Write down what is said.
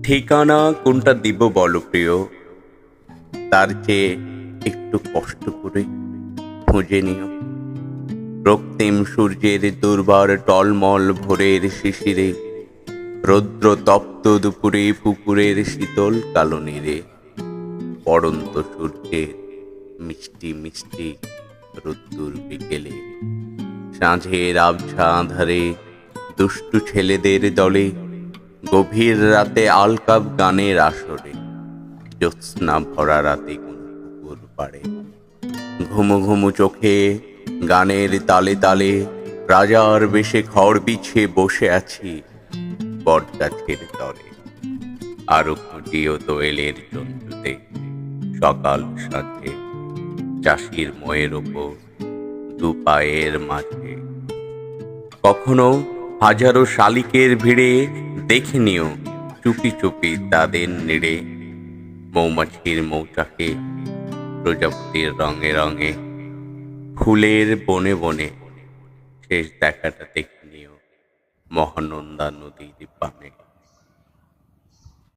ঠিকানা কোনটা দিব বলো প্রিয়, তার চেয়ে একটু কষ্ট করে খুঁজে নিও। রক্তিম সূর্যের দুর্বার টলমল ভোরের শিশিরে, রৌদ্র তপ্ত দুপুরে পুকুরের শীতল কালো নীরে, পড়ন্ত সূর্যের মিষ্টি মিষ্টি রোদ্দুর বিকেলে, সাঁঝের আবছা আঁধারে দুষ্টু ছেলেদের দলে, গভীর রাতে আলকাপ গানের আসরে, জ্যোৎস্না ভরা রাতে কোন পুকুর পাড়ে, ঘুমু ঘুমু চোখে গানের তালে তালে, রাজার বেশে খড় বিছিয়ে বসে আছি বটগাছের তলে। আরো খুঁটিও দোয়েলের জন্তুতে, সকাল সাথে চাষির মোয়ের ওপর দু পায়ের মাঝে। কখনো হাজারো শালিকের ভিড়ে দেখে নিও চুপি চুপি তাদের নেড়ে, মৌমাছির মৌচাকে প্রজাপতির রঙে রঙে, ফুলের বনে বনে শেষ দেখাটা দেখে নিও মহানন্দা নদীর পানে।